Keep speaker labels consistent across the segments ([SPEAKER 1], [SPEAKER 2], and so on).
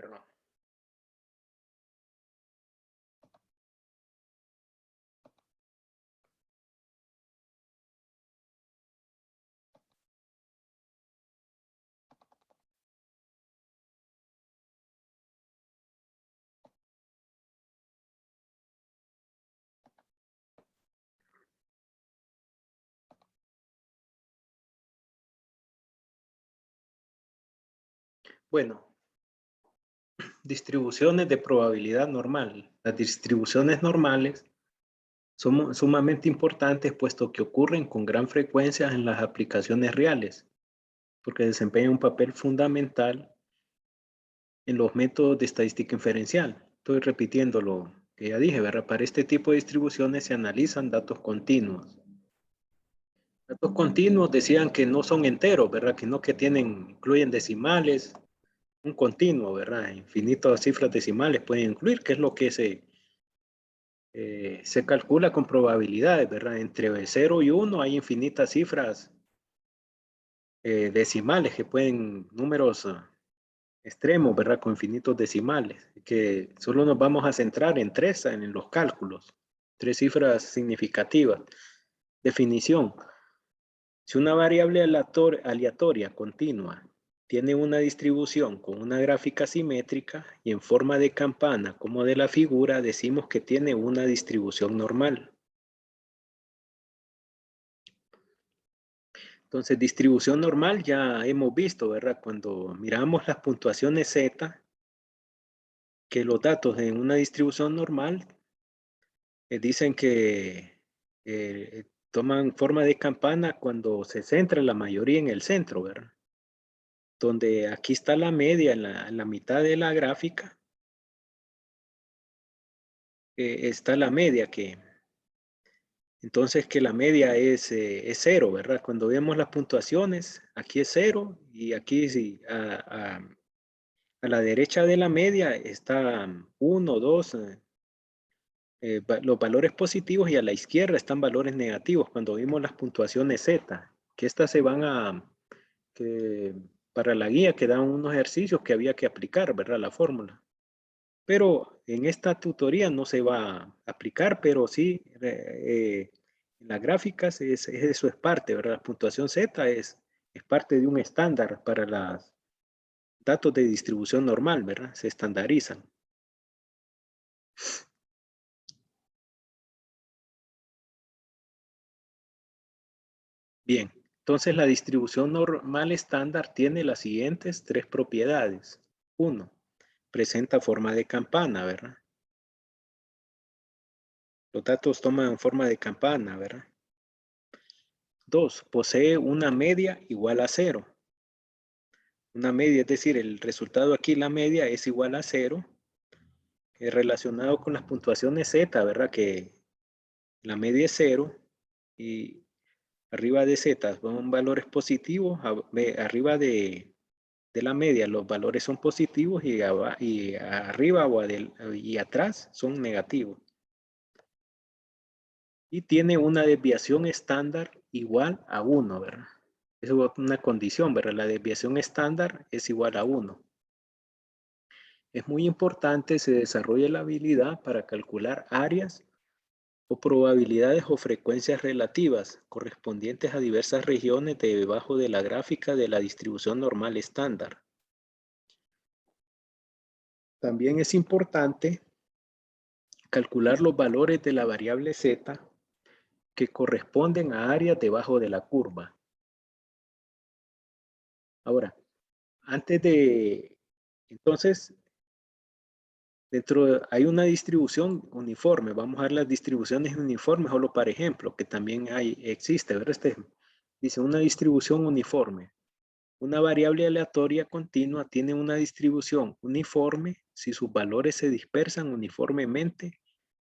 [SPEAKER 1] Perdón. Bueno, distribuciones de probabilidad normal. Las distribuciones normales son sumamente importantes puesto que ocurren con gran frecuencia en las aplicaciones reales, porque desempeñan un papel fundamental en los métodos de estadística inferencial. Estoy repitiendo lo que ya dije, ¿verdad? Para este tipo de distribuciones se analizan datos continuos. Datos continuos decían que no son enteros, ¿verdad? Que no que incluyen decimales, un continuo, ¿verdad? Infinitas cifras decimales pueden incluir, que es lo que se calcula con probabilidades, ¿verdad? Entre 0 y 1 hay infinitas cifras decimales que pueden, números extremos, ¿verdad? Con infinitos decimales, que solo nos vamos a centrar en tres, en los cálculos, tres cifras significativas. Definición. Si una variable aleatoria continua tiene una distribución con una gráfica simétrica y en forma de campana como de la figura, decimos que tiene una distribución normal. Entonces, distribución normal ya hemos visto, ¿verdad? Cuando miramos las puntuaciones Z, que los datos en una distribución normal dicen que toman forma de campana cuando se centra la mayoría en el centro, ¿verdad? Donde aquí está la media en la mitad de la gráfica. Está la media entonces que la media es 0, ¿verdad? Cuando vemos las puntuaciones, aquí es 0 y aquí sí, a la derecha de la media está 1, 2, los valores positivos y a la izquierda están valores negativos cuando vimos las puntuaciones Z, que estas se van que para la guía quedaban unos ejercicios que había que aplicar, ¿verdad? La fórmula. Pero en esta tutoría no se va a aplicar, pero sí en las gráficas eso es parte, ¿verdad? La puntuación Z es parte de un estándar para los datos de distribución normal, ¿verdad? Se estandarizan. Bien, entonces la distribución normal estándar tiene las siguientes tres propiedades. 1. Presenta forma de campana, ¿verdad? Los datos toman forma de campana, ¿verdad? 2. Posee una media igual a 0. Una media, es decir, el resultado aquí, la media, es igual a 0. Relacionado con las puntuaciones Z, ¿verdad? Que la media es 0 y arriba de Z son valores positivos, arriba de la media los valores son positivos y arriba y atrás son negativos. Y tiene una desviación estándar igual a 1, ¿verdad? Eso es una condición, ¿verdad? La desviación estándar es igual a 1. Es muy importante que se desarrolle la habilidad para calcular áreas o probabilidades o frecuencias relativas correspondientes a diversas regiones debajo de la gráfica de la distribución normal estándar. También es importante calcular los valores de la variable Z que corresponden a áreas debajo de la curva. Ahora, entonces, hay una distribución uniforme. Vamos a ver las distribuciones uniformes solo para ejemplo, que también existe. ¿Verdad? Dice una distribución uniforme. Una variable aleatoria continua tiene una distribución uniforme si sus valores se dispersan uniformemente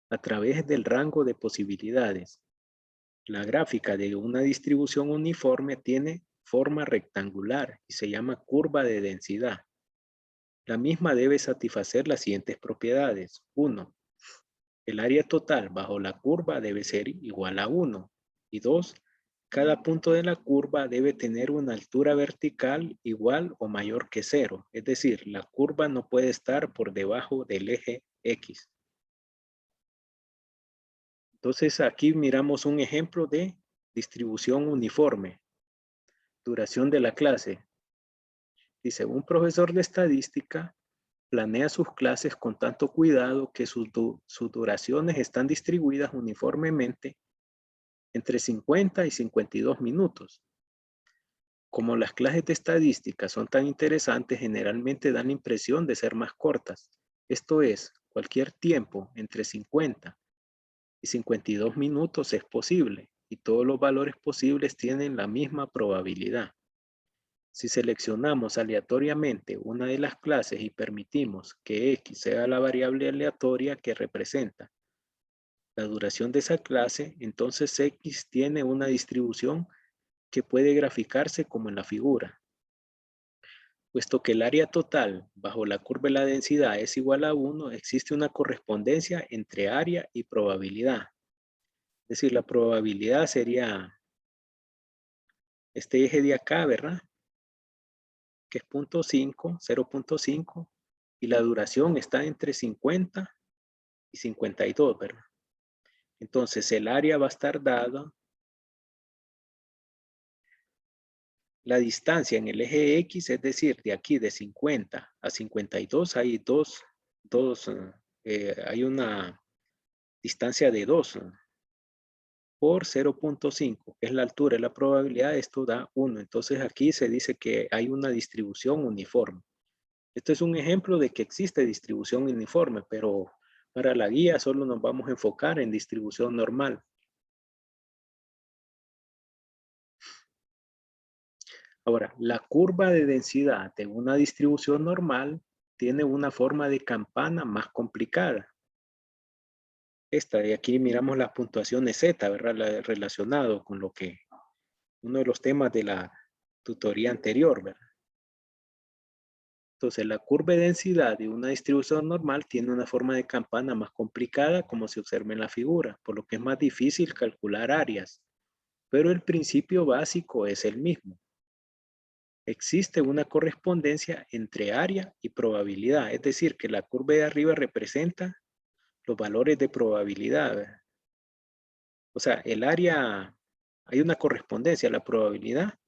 [SPEAKER 1] a través del rango de posibilidades. La gráfica de una distribución uniforme tiene forma rectangular y se llama curva de densidad. La misma debe satisfacer las siguientes propiedades. 1. El área total bajo la curva debe ser igual a 1. Y 2. Cada punto de la curva debe tener una altura vertical igual o mayor que 0. Es decir, la curva no puede estar por debajo del eje X. Entonces aquí miramos un ejemplo de distribución uniforme. Duración de la clase. Dice, un profesor de estadística planea sus clases con tanto cuidado que sus duraciones están distribuidas uniformemente entre 50 y 52 minutos. Como las clases de estadística son tan interesantes, generalmente dan la impresión de ser más cortas. Esto es, cualquier tiempo entre 50 y 52 minutos es posible y todos los valores posibles tienen la misma probabilidad. Si seleccionamos aleatoriamente una de las clases y permitimos que X sea la variable aleatoria que representa la duración de esa clase, entonces X tiene una distribución que puede graficarse como en la figura. Puesto que el área total bajo la curva de la densidad es igual a 1, existe una correspondencia entre área y probabilidad. Es decir, la probabilidad sería este eje de acá, ¿verdad? Que es 0.5, 0.5, y la duración está entre 50 y 52, ¿verdad? Entonces el área va a estar dada, la distancia en el eje X, es decir, de aquí de 50 a 52 hay hay una distancia de 2 por 0.5, que es la altura y la probabilidad, esto da 1. Entonces aquí se dice que hay una distribución uniforme. Esto es un ejemplo de que existe distribución uniforme, pero para la guía solo nos vamos a enfocar en distribución normal. Ahora, la curva de densidad de una distribución normal tiene una forma de campana más complicada. Esta de aquí miramos las puntuaciones Z, ¿verdad? Relacionado con lo que, uno de los temas de la tutoría anterior, ¿verdad? Entonces, la curva de densidad de una distribución normal tiene una forma de campana más complicada, como se observa en la figura, por lo que es más difícil calcular áreas. Pero el principio básico es el mismo. Existe una correspondencia entre área y probabilidad, es decir, que la curva de arriba representa los valores de probabilidad, ¿verdad? O sea, el área, hay una correspondencia, la probabilidad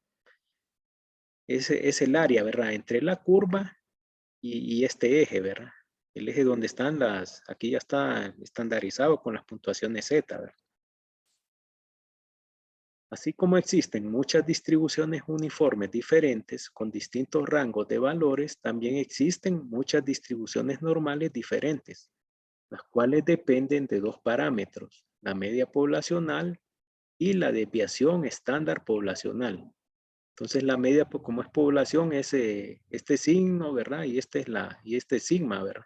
[SPEAKER 1] es el área, ¿verdad? Entre la curva y este eje, ¿verdad? El eje donde están aquí ya está estandarizado con las puntuaciones Z, ¿verdad? Así como existen muchas distribuciones uniformes diferentes con distintos rangos de valores, también existen muchas distribuciones normales diferentes, las cuales dependen de dos parámetros, la media poblacional y la desviación estándar poblacional. Entonces la media, pues, como es población, es este signo, ¿verdad? Y este es sigma, ¿verdad?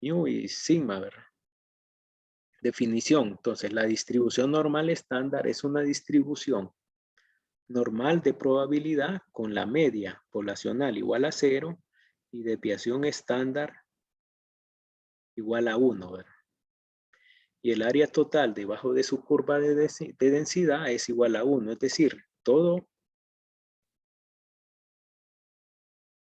[SPEAKER 1] Mu y sigma, ¿verdad? Definición. Entonces, la distribución normal estándar es una distribución normal de probabilidad con la media poblacional igual a 0 y desviación estándar igual a 1, ¿verdad? Y el área total debajo de su curva de densidad es igual a 1, es decir, todo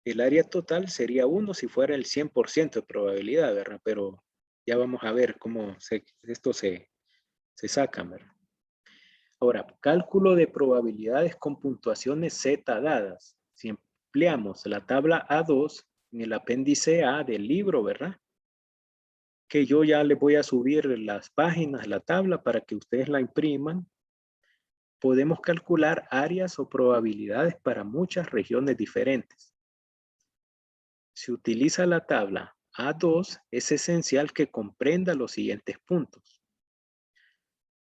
[SPEAKER 1] el área total sería 1 si fuera el 100% de probabilidad, ¿verdad? Pero ya vamos a ver cómo esto se saca, ¿verdad? Ahora, cálculo de probabilidades con puntuaciones Z dadas. Si empleamos la tabla A2 en el apéndice A del libro, ¿verdad? Que yo ya les voy a subir las páginas, la tabla, para que ustedes la impriman. Podemos calcular áreas o probabilidades para muchas regiones diferentes. Si utiliza la tabla A2, es esencial que comprenda los siguientes puntos.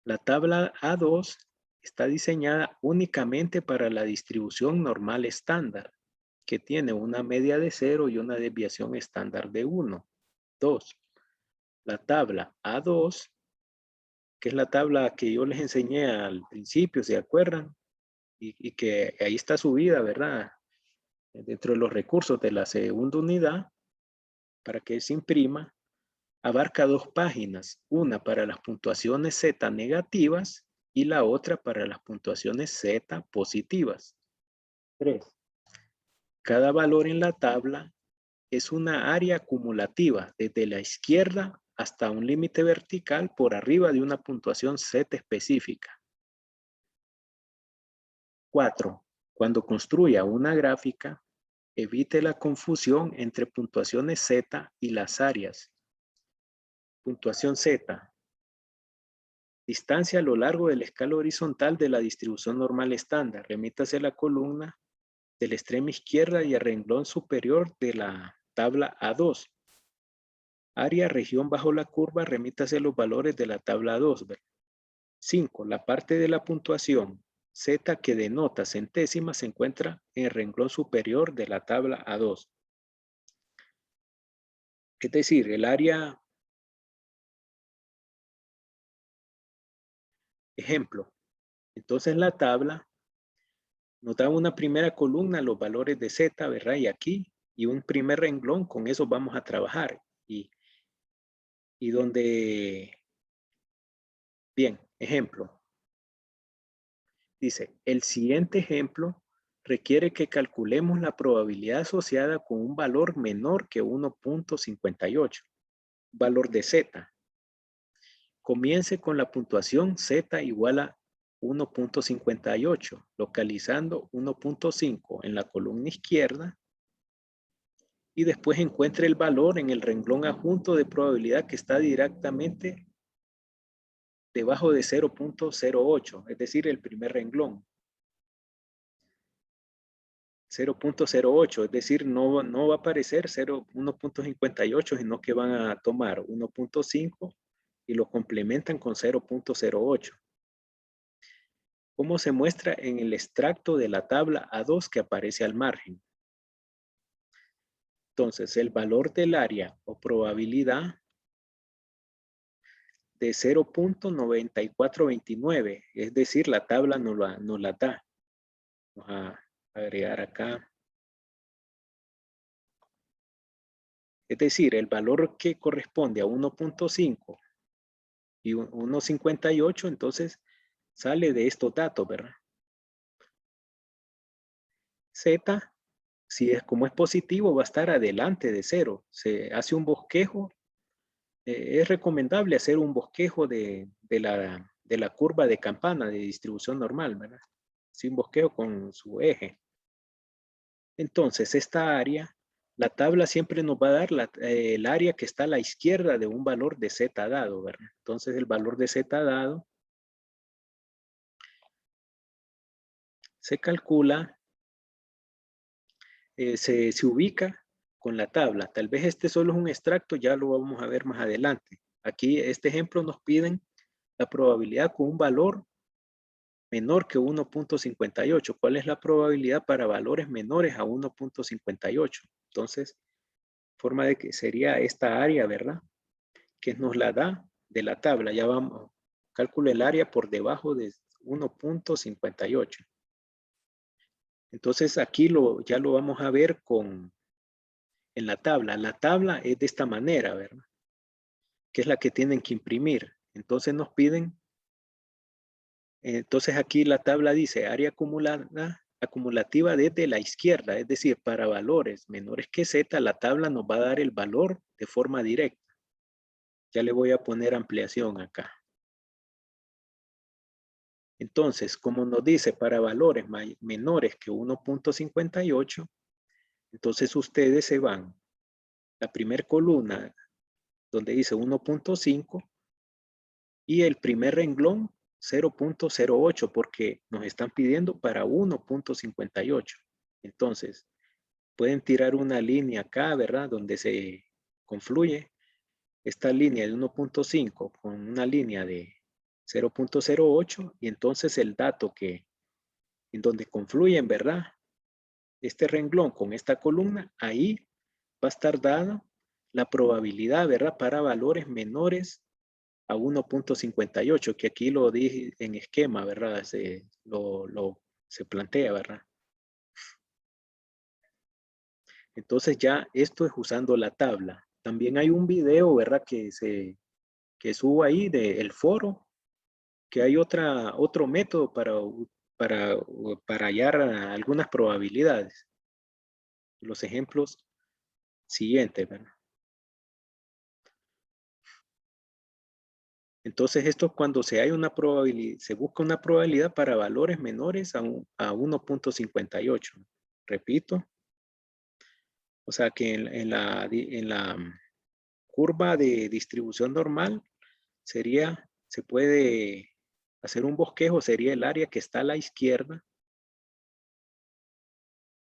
[SPEAKER 1] La tabla A2 está diseñada únicamente para la distribución normal estándar, que tiene una media de 0 y una desviación estándar de 1. 2. La tabla A2, que es la tabla que yo les enseñé al principio, ¿se acuerdan? Y que ahí está subida, ¿verdad? Dentro de los recursos de la segunda unidad, para que se imprima, abarca 2 páginas, una para las puntuaciones Z negativas y la otra para las puntuaciones Z positivas. 3. Cada valor en la tabla es una área acumulativa desde la izquierda hasta un límite vertical por arriba de una puntuación Z específica. 4. Cuando construya una gráfica, evite la confusión entre puntuaciones Z y las áreas. Puntuación Z. Distancia a lo largo de la escala horizontal de la distribución normal estándar. Remítase a la columna de la extrema izquierda y al renglón superior de la tabla A2. Área, región bajo la curva, remítase a los valores de la tabla 2. 5. La parte de la puntuación Z que denota centésimas se encuentra en el renglón superior de la tabla A2. Es decir, el área, ejemplo. Entonces la tabla nos da una primera columna, los valores de Z, ¿verdad? Y aquí, y un primer renglón, con eso vamos a trabajar. Y donde, bien, ejemplo. Dice, el siguiente ejemplo requiere que calculemos la probabilidad asociada con un valor menor que 1.58, valor de Z. Comience con la puntuación Z igual a 1.58, localizando 1.5 en la columna izquierda y después encuentre el valor en el renglón adjunto de probabilidad que está directamente debajo de 0.08, es decir, el primer renglón. 0.08, es decir, no va a aparecer 1.58, sino que van a tomar 1.5 y lo complementan con 0.08. ¿Cómo se muestra en el extracto de la tabla A2 que aparece al margen? Entonces, el valor del área o probabilidad de 0.9429, es decir, la tabla nos la da. Vamos a agregar acá. Es decir, el valor que corresponde a 1.5 y 1.58, entonces sale de estos datos, ¿verdad? Z, si es como es positivo, va a estar adelante de 0. Se hace un bosquejo. Es recomendable hacer un bosquejo de la curva de campana de distribución normal, ¿verdad? Sí, un bosquejo con su eje. Entonces, esta área, la tabla siempre nos va a dar el área que está a la izquierda de un valor de Z dado, ¿verdad? Entonces, el valor de Z dado se calcula, se ubica con la tabla. Tal vez este solo es un extracto, ya lo vamos a ver más adelante. Aquí, este ejemplo nos piden la probabilidad con un valor menor que 1.58. ¿Cuál es la probabilidad para valores menores a 1.58? Entonces, forma de que sería esta área, ¿verdad? Que nos la da de la tabla. Ya vamos, cálculo el área por debajo de 1.58. Entonces, aquí ya lo vamos a ver en la tabla. La tabla es de esta manera, ¿verdad? Que es la que tienen que imprimir. Entonces nos piden, entonces aquí la tabla dice área acumulativa desde la izquierda, es decir, para valores menores que Z, la tabla nos va a dar el valor de forma directa. Ya le voy a poner ampliación acá. Entonces, como nos dice para valores menores que 1.58, entonces ustedes se van la primera columna donde dice 1.5 y el primer renglón 0.08 porque nos están pidiendo para 1.58. Entonces, pueden tirar una línea acá, ¿verdad? Donde se confluye esta línea de 1.5 con una línea de 0.08 y entonces el dato que en donde confluyen, ¿verdad? Este renglón con esta columna, ahí va a estar dada la probabilidad, ¿verdad? Para valores menores a 1.58, que aquí lo dije en esquema, ¿verdad? Se plantea, ¿verdad? Entonces ya esto es usando la tabla. También hay un video, ¿verdad? Que subo ahí del foro, que hay otro método para hallar algunas probabilidades. Los ejemplos siguientes, ¿verdad? Entonces, esto es cuando hay una probabilidad, se busca una probabilidad para valores menores a 1.58. Repito, o sea que en la curva de distribución normal se puede hacer un bosquejo, sería el área que está a la izquierda.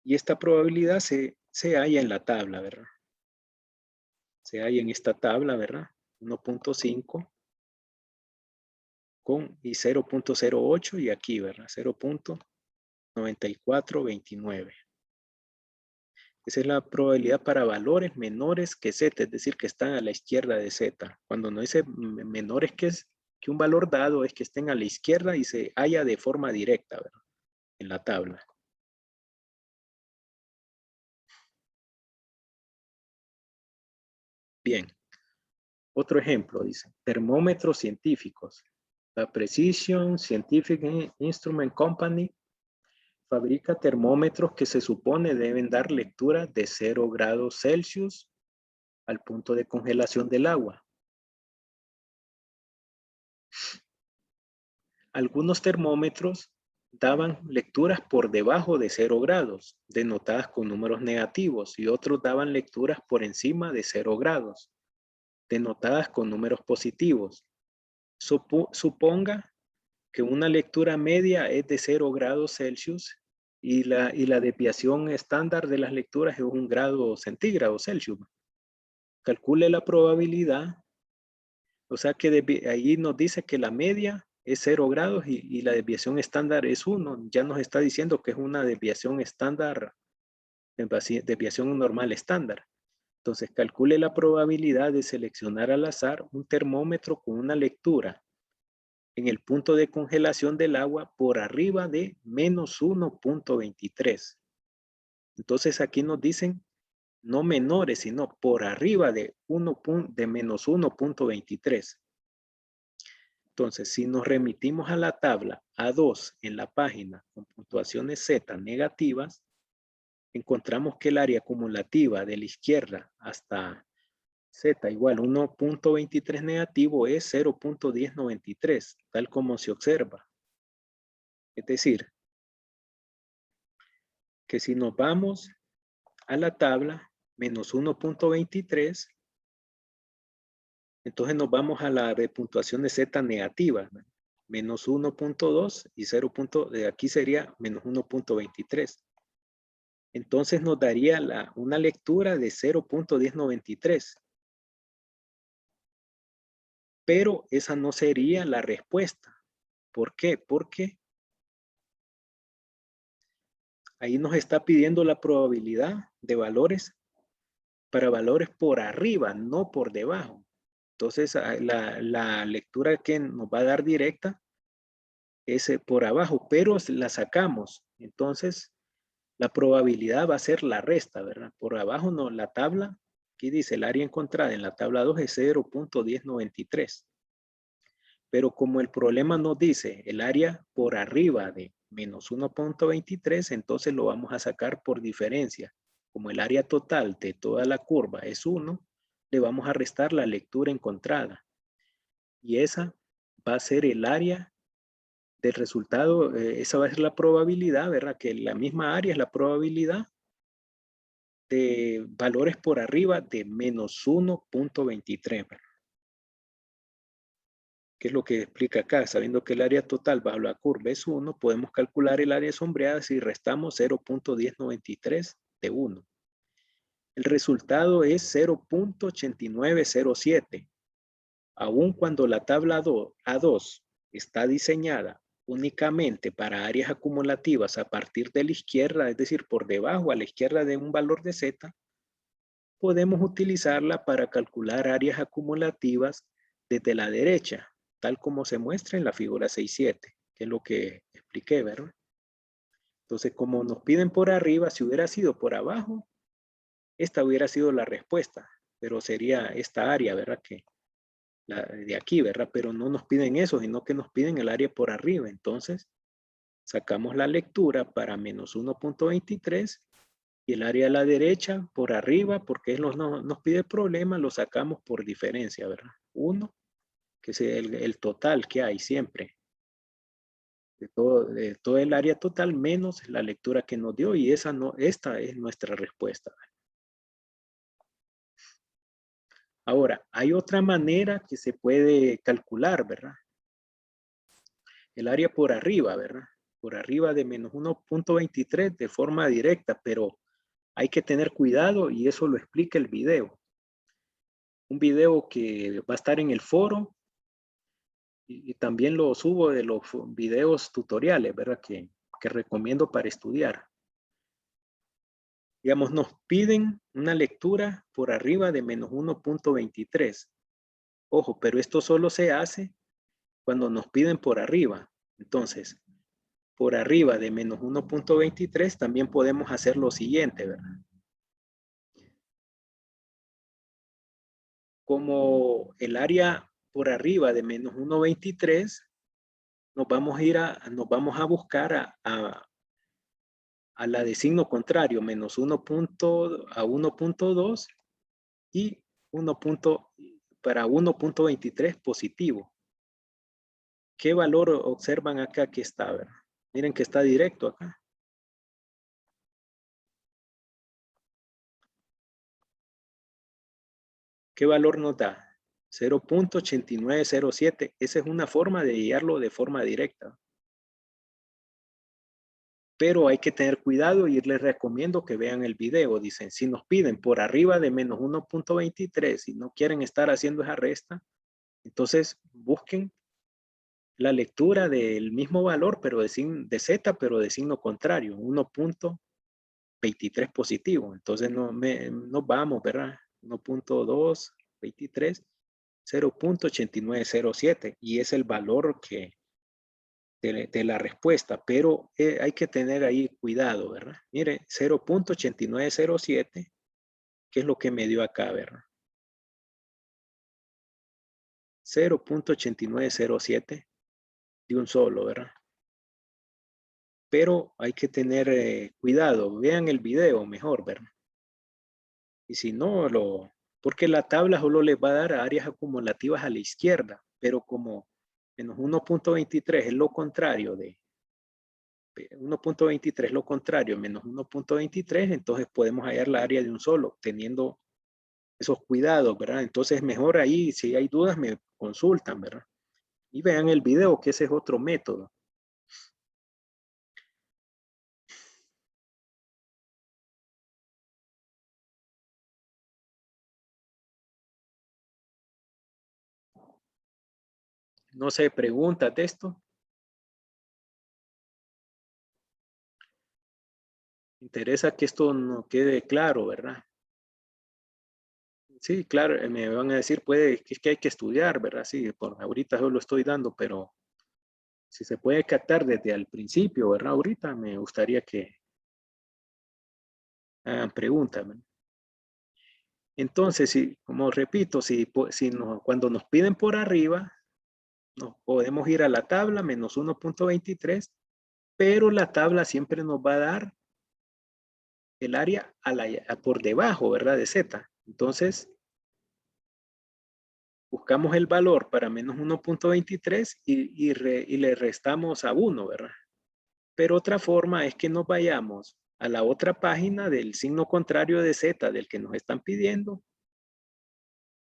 [SPEAKER 1] Y esta probabilidad se halla en la tabla, ¿verdad? Se halla en esta tabla, ¿verdad? 1.5 y 0.08 y aquí, ¿verdad? 0.9429. Esa es la probabilidad para valores menores que Z, es decir, que están a la izquierda de Z. Cuando no dice menores que un valor dado es que estén a la izquierda y se halla de forma directa, ¿verdad? En la tabla. Bien. Otro ejemplo, dice, termómetros científicos. La Precision Scientific Instrument Company fabrica termómetros que se supone deben dar lectura de 0 grados Celsius al punto de congelación del agua. Algunos termómetros daban lecturas por debajo de 0 grados, denotadas con números negativos, y otros daban lecturas por encima de 0 grados, denotadas con números positivos. Suponga que una lectura media es de 0 grados Celsius y la desviación estándar de las lecturas es 1 grado centígrado Celsius. Calcule la probabilidad, o sea que ahí nos dice que la media es 0 grados y la desviación estándar es 1. Ya nos está diciendo que es una desviación estándar, desviación normal estándar. Entonces calcule la probabilidad de seleccionar al azar un termómetro con una lectura en el punto de congelación del agua por arriba de menos 1.23. Entonces aquí nos dicen no menores, sino por arriba de menos 1.23. Entonces, si nos remitimos a la tabla A2 en la página con puntuaciones Z negativas, encontramos que el área acumulativa de la izquierda hasta Z igual 1.23 negativo es 0.1093, tal como se observa. Es decir, que si nos vamos a la tabla menos 1.23, entonces nos vamos a la de puntuación de Z negativa, ¿no? Menos 1.2 y 0. De aquí sería menos 1.23. Entonces nos daría una lectura de 0.1093. Pero esa no sería la respuesta. ¿Por qué? Porque ahí nos está pidiendo la probabilidad de valores para valores por arriba, no por debajo. Entonces, la lectura que nos va a dar directa es por abajo, pero la sacamos. Entonces, la probabilidad va a ser la resta, ¿verdad? Por abajo no, la tabla, aquí dice el área encontrada en la tabla 2 es 0.1093. Pero como el problema nos dice el área por arriba de menos 1.23, entonces lo vamos a sacar por diferencia. Como el área total de toda la curva es 1, le vamos a restar la lectura encontrada. Y esa va a ser el área del resultado, esa va a ser la probabilidad, ¿verdad? Que la misma área es la probabilidad de valores por arriba de menos 1.23, ¿verdad? ¿Qué es lo que explica acá? Sabiendo que el área total bajo la curva es 1, podemos calcular el área sombreada si restamos 0.1093 de 1. El resultado es 0.8907. Aun cuando la tabla A2 está diseñada únicamente para áreas acumulativas a partir de la izquierda, es decir, por debajo a la izquierda de un valor de Z, podemos utilizarla para calcular áreas acumulativas desde la derecha, tal como se muestra en la figura 6.7, que es lo que expliqué, ¿verdad? Entonces, como nos piden por arriba, si hubiera sido por abajo, esta hubiera sido la respuesta, pero sería esta área, ¿verdad? Que de aquí, ¿verdad? Pero no nos piden eso, sino que nos piden el área por arriba. Entonces, sacamos la lectura para menos 1.23 y el área a la derecha por arriba, porque él nos pide problema, lo sacamos por diferencia, ¿verdad? 1, que es el total que hay siempre. De todo el área total menos la lectura que nos dio y esta es nuestra respuesta. Ahora, hay otra manera que se puede calcular, ¿verdad? El área por arriba, ¿verdad? Por arriba de menos 1.23 de forma directa, pero hay que tener cuidado y eso lo explica el video. Un video que va a estar en el foro y también lo subo de los videos tutoriales, ¿verdad? Que recomiendo para estudiar. Digamos, nos piden una lectura por arriba de menos 1.23. Ojo, pero esto solo se hace cuando nos piden por arriba. Entonces, por arriba de menos 1.23 también podemos hacer lo siguiente, ¿verdad? Como el área por arriba de menos 1.23, nos vamos a buscar a la de signo contrario, menos 1.2 y para 1.23 positivo. ¿Qué valor observan acá que está? ¿Verdad? Miren que está directo acá. ¿Qué valor nos da? 0.8907. Esa es una forma de guiarlo de forma directa. Pero hay que tener cuidado y les recomiendo que vean el video. Dicen, si nos piden por arriba de menos 1.23 y no quieren estar haciendo esa resta, entonces busquen la lectura del mismo valor, pero de Z, pero de signo contrario, 1.23 positivo. Entonces nos vamos, ¿verdad? 1.223, 0.8907 y es el valor de la respuesta, pero hay que tener ahí cuidado, ¿verdad? Mire, 0.8907, que es lo que me dio acá, ¿verdad? 0.8907 de un solo, ¿verdad? Pero hay que tener cuidado, vean el video mejor, ¿verdad? Y si no, porque la tabla solo les va a dar áreas acumulativas a la izquierda, pero como menos 1.23 es lo contrario 1.23 lo contrario, menos 1.23, entonces podemos hallar la área de un solo, teniendo esos cuidados, ¿verdad? Entonces mejor ahí, si hay dudas, me consultan, ¿verdad? Y vean el video, que ese es otro método. No se pregunta de esto. Interesa que esto no quede claro, ¿verdad? Sí, claro, me van a decir, es que hay que estudiar, ¿verdad? Sí, por ahorita yo lo estoy dando, pero si se puede captar desde el principio, ¿verdad? Ahorita me gustaría que hagan preguntas, ¿verdad? Entonces, como repito, cuando nos piden por arriba, nos podemos ir a la tabla menos 1.23, pero la tabla siempre nos va a dar el área por debajo, ¿verdad? De Z. Entonces, buscamos el valor para menos 1.23 y le restamos a 1, ¿verdad? Pero otra forma es que nos vayamos a la otra página del signo contrario de Z del que nos están pidiendo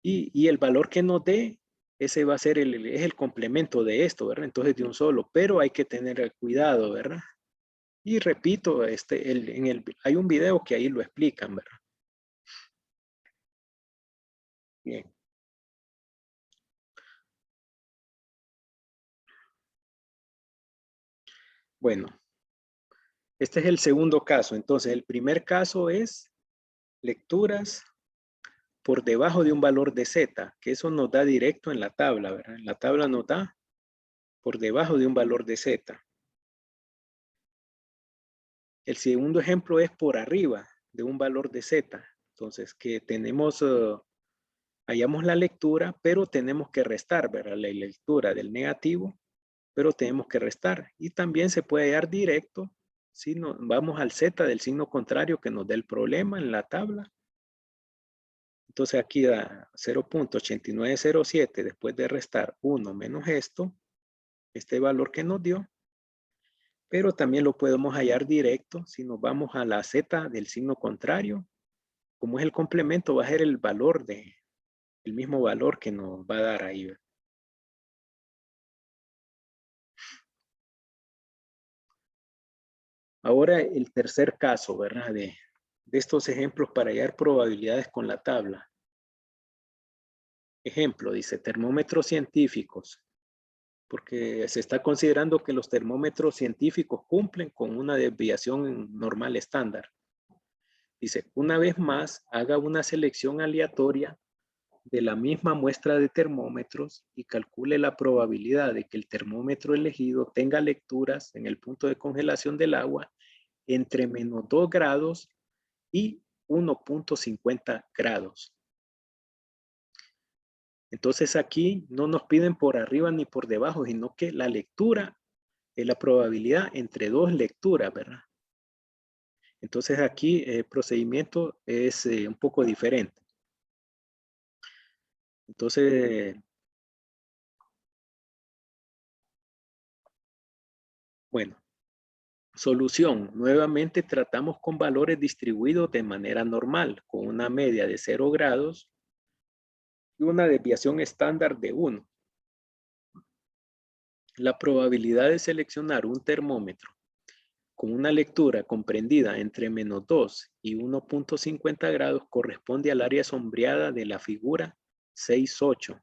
[SPEAKER 1] y el valor que nos dé, ese va a ser es el complemento de esto, ¿verdad? Entonces de un solo, pero hay que tener cuidado, ¿verdad? Y repito, hay un video que ahí lo explican, ¿verdad? Bien. Bueno, este es el segundo caso. Entonces, el primer caso es lecturas por debajo de un valor de Z, que eso nos da directo en la tabla, ¿verdad? En la tabla nos da por debajo de un valor de Z. El segundo ejemplo es por arriba de un valor de Z. Entonces, que tenemos hallamos la lectura, pero tenemos que restar, ¿verdad? La lectura del negativo, pero tenemos que restar. Y también se puede hallar directo si vamos al Z del signo contrario que nos dé el problema en la tabla. Entonces aquí da 0.8907 después de restar 1 menos esto, este valor que nos dio. Pero también lo podemos hallar directo si nos vamos a la Z del signo contrario. Como es el complemento, va a ser el valor el mismo valor que nos va a dar ahí. Ahora el tercer caso, ¿verdad? De estos ejemplos para hallar probabilidades con la tabla. Ejemplo, dice termómetros científicos, porque se está considerando que los termómetros científicos cumplen con una desviación normal estándar. Dice, una vez más, haga una selección aleatoria de la misma muestra de termómetros y calcule la probabilidad de que el termómetro elegido tenga lecturas en el punto de congelación del agua entre menos 2 grados y 1.50 grados. Entonces aquí no nos piden por arriba ni por debajo, sino que la lectura es la probabilidad entre dos lecturas, ¿verdad? Entonces aquí el procedimiento es un poco diferente. Entonces, bueno, solución. Nuevamente tratamos con valores distribuidos de manera normal, con una media de 0 grados y una desviación estándar de 1. La probabilidad de seleccionar un termómetro con una lectura comprendida entre menos 2 y 1.50 grados corresponde al área sombreada de la figura 6.8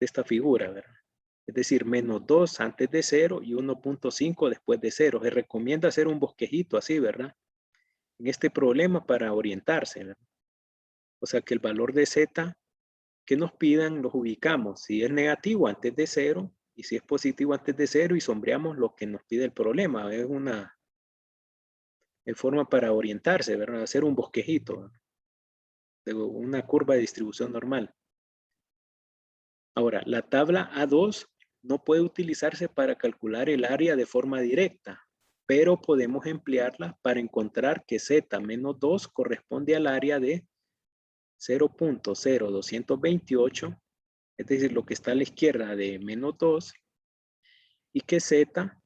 [SPEAKER 1] de esta figura, ¿verdad? Es decir, menos 2 antes de 0 y 1.5 después de 0. Se recomienda hacer un bosquejito así, ¿verdad? En este problema para orientarse, ¿verdad? O sea que el valor de Z que nos pidan los ubicamos. Si es negativo antes de 0 y si es positivo antes de 0 y sombreamos lo que nos pide el problema. Es una forma para orientarse, ¿verdad? Hacer un bosquejito de una curva de distribución normal. Ahora, la tabla A2 no puede utilizarse para calcular el área de forma directa, pero podemos emplearla para encontrar que Z menos 2 corresponde al área de 0.0228, es decir, lo que está a la izquierda de menos 2, y que Z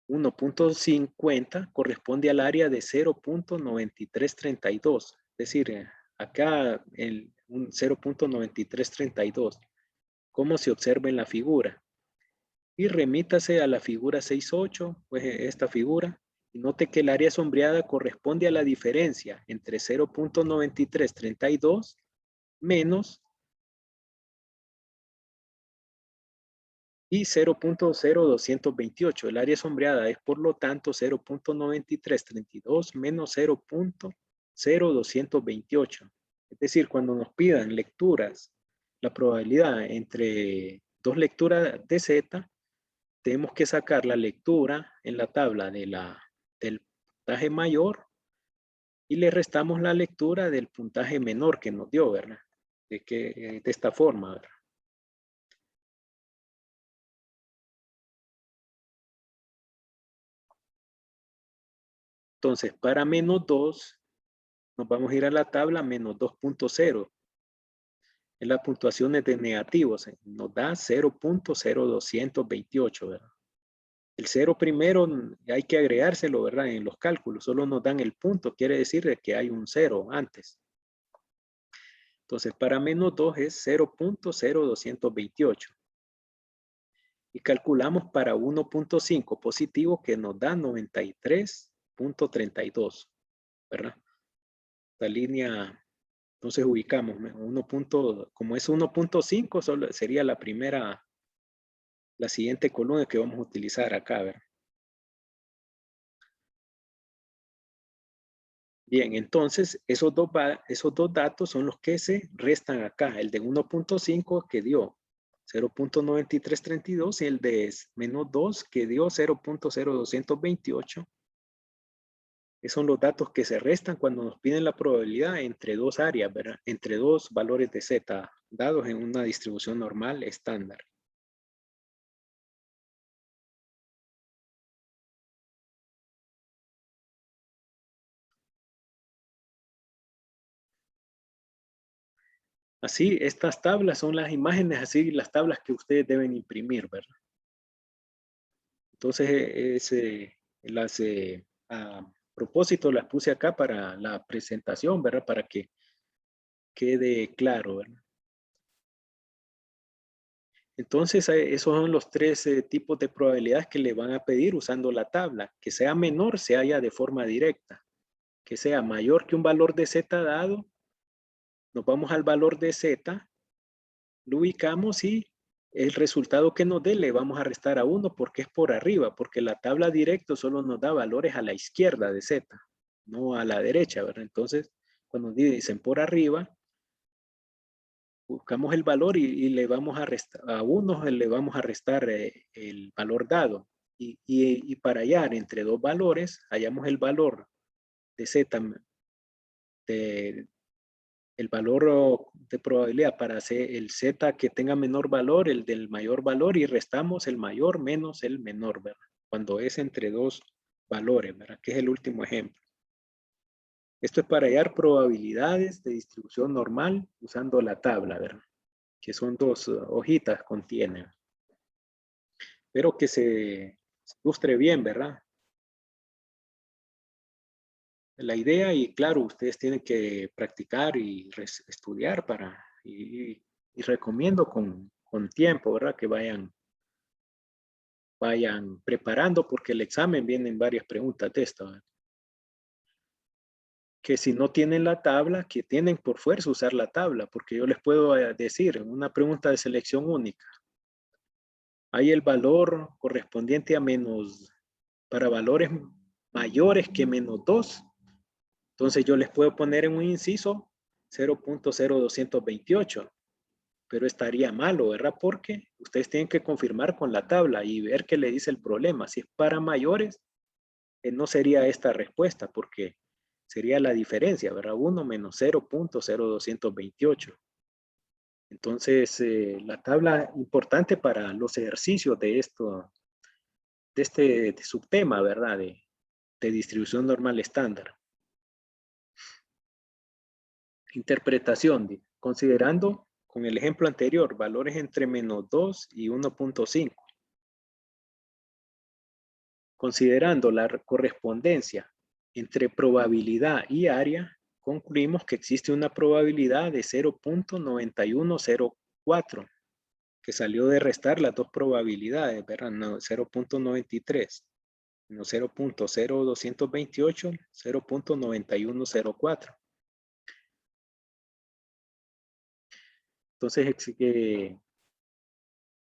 [SPEAKER 1] 1.50 corresponde al área de 0.9332, es decir, acá el 0.9332, como se observa en la figura. Y remítase a la figura 6.8, pues esta figura, y note que el área sombreada corresponde a la diferencia entre 0.9332 menos y 0.0228. El área sombreada es por lo tanto 0.9332 menos 0.0228. Es decir, cuando nos pidan lecturas, la probabilidad entre dos lecturas de Z, tenemos que sacar la lectura en la tabla del puntaje mayor y le restamos la lectura del puntaje menor que nos dio, ¿verdad? De esta forma, ¿verdad? Entonces, para menos 2, nos vamos a ir a la tabla menos 2.0. En las puntuaciones de negativos, nos da 0.0228, ¿verdad? El 0 primero hay que agregárselo, ¿verdad? En los cálculos, solo nos dan el punto, quiere decir que hay un 0 antes. Entonces, para menos 2 es 0.0228. Y calculamos para 1.5 positivo que nos da 93.32, ¿verdad? La línea, entonces ubicamos, como es 1.5, solo sería la siguiente columna que vamos a utilizar acá, ¿verdad? Bien, entonces esos dos datos son los que se restan acá. El de 1.5 que dio 0.9332 y el de menos 2 que dio 0.0228. Esos son los datos que se restan cuando nos piden la probabilidad entre dos áreas, ¿verdad? Entre dos valores de Z dados en una distribución normal estándar. Así, estas tablas son las imágenes, así las tablas que ustedes deben imprimir, ¿verdad? Entonces, a propósito las puse acá para la presentación, ¿verdad? Para que quede claro, ¿verdad? Entonces, esos son los tres tipos de probabilidades que le van a pedir usando la tabla. Que sea menor, se halla de forma directa. Que sea mayor que un valor de Z dado, nos vamos al valor de Z, lo ubicamos y el resultado que nos dé le vamos a restar a 1 porque es por arriba, porque la tabla directo solo nos da valores a la izquierda de Z, no a la derecha, ¿verdad? Entonces, cuando dicen por arriba, buscamos el valor y le vamos a restar a 1, le vamos a restar el valor dado. Y para hallar entre dos valores, hallamos el valor de Z, de, el valor de probabilidad para hacer el Z que tenga menor valor, el del mayor valor, y restamos el mayor menos el menor, ¿verdad? Cuando es entre dos valores, ¿verdad? Que es el último ejemplo. Esto es para hallar probabilidades de distribución normal usando la tabla, ¿verdad? Que son dos hojitas, contienen. Espero que se ilustre bien, ¿verdad? La idea, y claro, ustedes tienen que practicar y estudiar y recomiendo con tiempo, ¿verdad? Que vayan preparando porque el examen vienen varias preguntas de esto, ¿verdad? Que si no tienen la tabla, que tienen por fuerza usar la tabla, porque yo les puedo decir, una pregunta de selección única, hay el valor correspondiente a menos, para valores mayores que -2, entonces yo les puedo poner en un inciso 0.0228, pero estaría malo, ¿verdad? Porque ustedes tienen que confirmar con la tabla y ver qué le dice el problema. Si es para mayores, no sería esta respuesta, porque sería la diferencia, ¿verdad? 1 menos 0.0228. Entonces, la tabla importante para los ejercicios de esto, de este subtema, ¿verdad? De distribución normal estándar. Interpretación, considerando con el ejemplo anterior, valores entre -2 y 1.5. Considerando la correspondencia entre probabilidad y área, concluimos que existe una probabilidad de 0.9104, que salió de restar las dos probabilidades, ¿verdad? No, 0.93, no 0.0228, 0.9104. Entonces,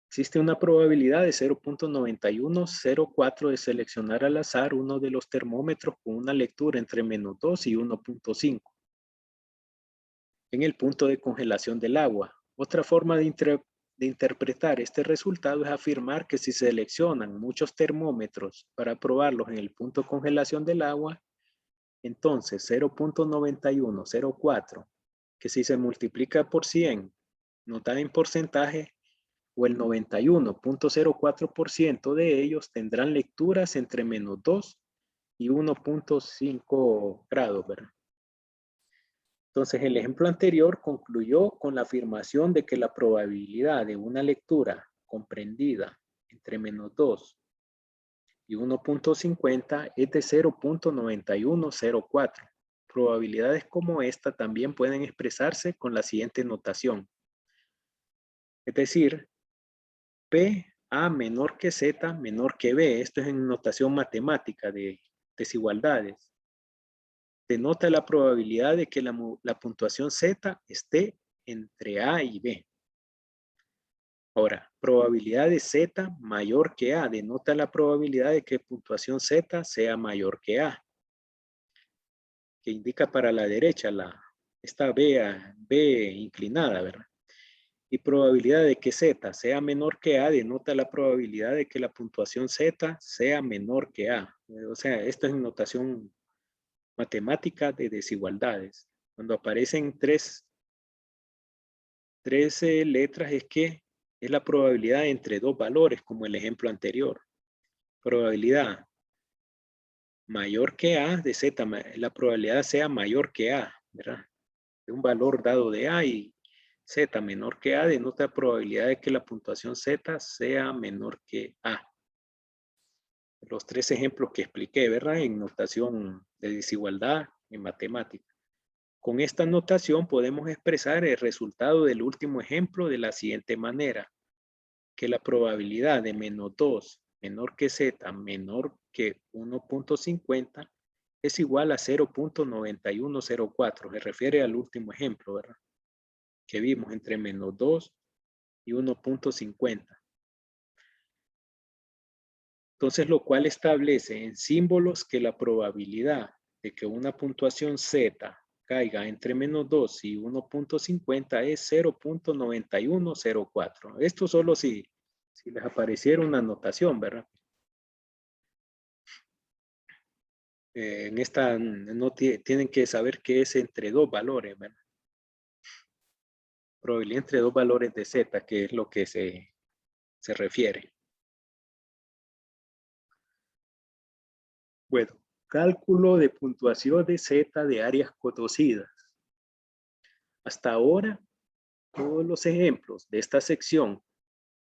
[SPEAKER 1] existe una probabilidad de 0.9104 de seleccionar al azar uno de los termómetros con una lectura entre -2 y 1.5 en el punto de congelación del agua. Otra forma de interpretar este resultado es afirmar que si se seleccionan muchos termómetros para probarlos en el punto de congelación del agua, entonces 0.9104, que si se multiplica por 100, nos da en porcentaje, o el 91.04% de ellos tendrán lecturas entre -2 y 1.5 grados, ¿verdad? Entonces, el ejemplo anterior concluyó con la afirmación de que la probabilidad de una lectura comprendida entre -2 y 1.50 es de 0.9104. Probabilidades como esta también pueden expresarse con la siguiente notación. Es decir, P A menor que Z menor que B. Esto es en notación matemática de desigualdades. Denota la probabilidad de que la puntuación Z esté entre A y B. Ahora, probabilidad de Z mayor que A. Denota la probabilidad de que puntuación Z sea mayor que A. Que indica para la derecha esta B inclinada, ¿verdad? Y probabilidad de que Z sea menor que A denota la probabilidad de que la puntuación Z sea menor que A. O sea, esto es en notación matemática de desigualdades. Cuando aparecen tres letras es que es la probabilidad entre dos valores, como el ejemplo anterior. Probabilidad mayor que A de Z, la probabilidad sea mayor que A, ¿verdad? De un valor dado de A y Z menor que A denota probabilidad de que la puntuación Z sea menor que A. Los tres ejemplos que expliqué, ¿verdad? En notación de desigualdad en matemática. Con esta notación podemos expresar el resultado del último ejemplo de la siguiente manera, que la probabilidad de menos 2 menor que Z menor que 1.50 es igual a 0.9104. Se refiere al último ejemplo, ¿verdad? Que vimos entre menos 2 y 1.50. Entonces, lo cual establece en símbolos que la probabilidad de que una puntuación Z caiga entre menos 2 y 1.50 es 0.9104. Esto solo si les apareciera una anotación, ¿verdad? En esta no tienen que saber que es entre dos valores, ¿verdad? Probabilidad entre dos valores de Z, que es lo que se refiere. Bueno, cálculo de puntuación de Z de áreas conocidas. Hasta ahora, todos los ejemplos de esta sección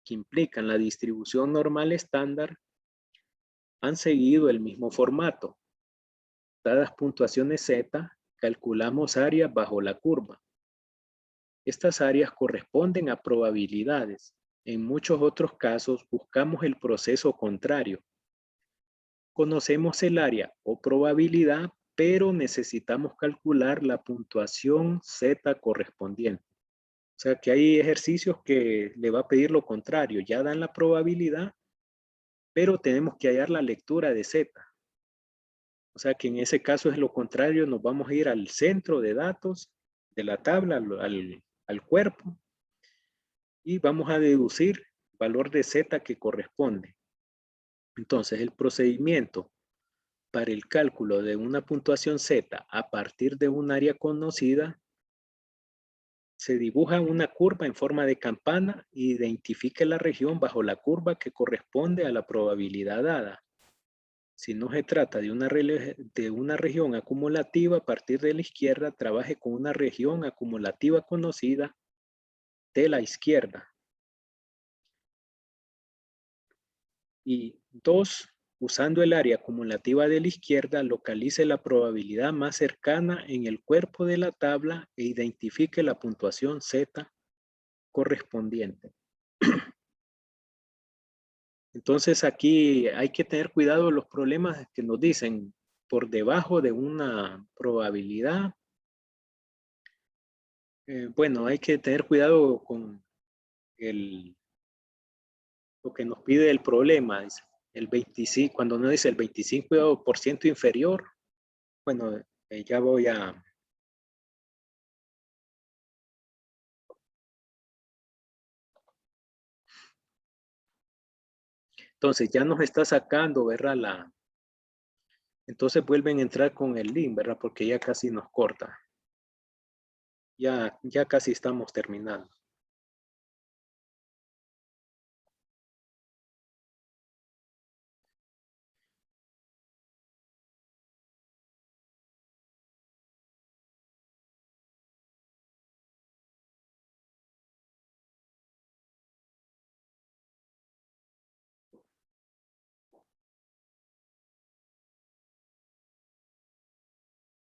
[SPEAKER 1] que implican la distribución normal estándar han seguido el mismo formato. Dadas puntuaciones Z, calculamos áreas bajo la curva. Estas áreas corresponden a probabilidades. En muchos otros casos buscamos el proceso contrario. Conocemos el área o probabilidad, pero necesitamos calcular la puntuación Z correspondiente. O sea que hay ejercicios que le va a pedir lo contrario. Ya dan la probabilidad, pero tenemos que hallar la lectura de Z. O sea que en ese caso es lo contrario, nos vamos a ir al centro de datos de la tabla, al cuerpo, y vamos a deducir el valor de Z que corresponde. Entonces, el procedimiento para el cálculo de una puntuación Z a partir de un área conocida, se dibuja una curva en forma de campana e identifique la región bajo la curva que corresponde a la probabilidad dada. Si no se trata de una región acumulativa, a partir de la izquierda, trabaje con una región acumulativa conocida de la izquierda. Y 2, usando el área acumulativa de la izquierda, localice la probabilidad más cercana en el cuerpo de la tabla e identifique la puntuación Z correspondiente. Entonces aquí hay que tener cuidado los problemas que nos dicen por debajo de una probabilidad. Bueno, hay que tener cuidado con lo que nos pide el problema. El 25, cuando nos dice el 25% inferior, bueno, ya voy a... Entonces ya nos está sacando, ¿verdad? Entonces vuelven a entrar con el link, ¿verdad? Porque ya casi nos corta. Ya casi estamos terminando.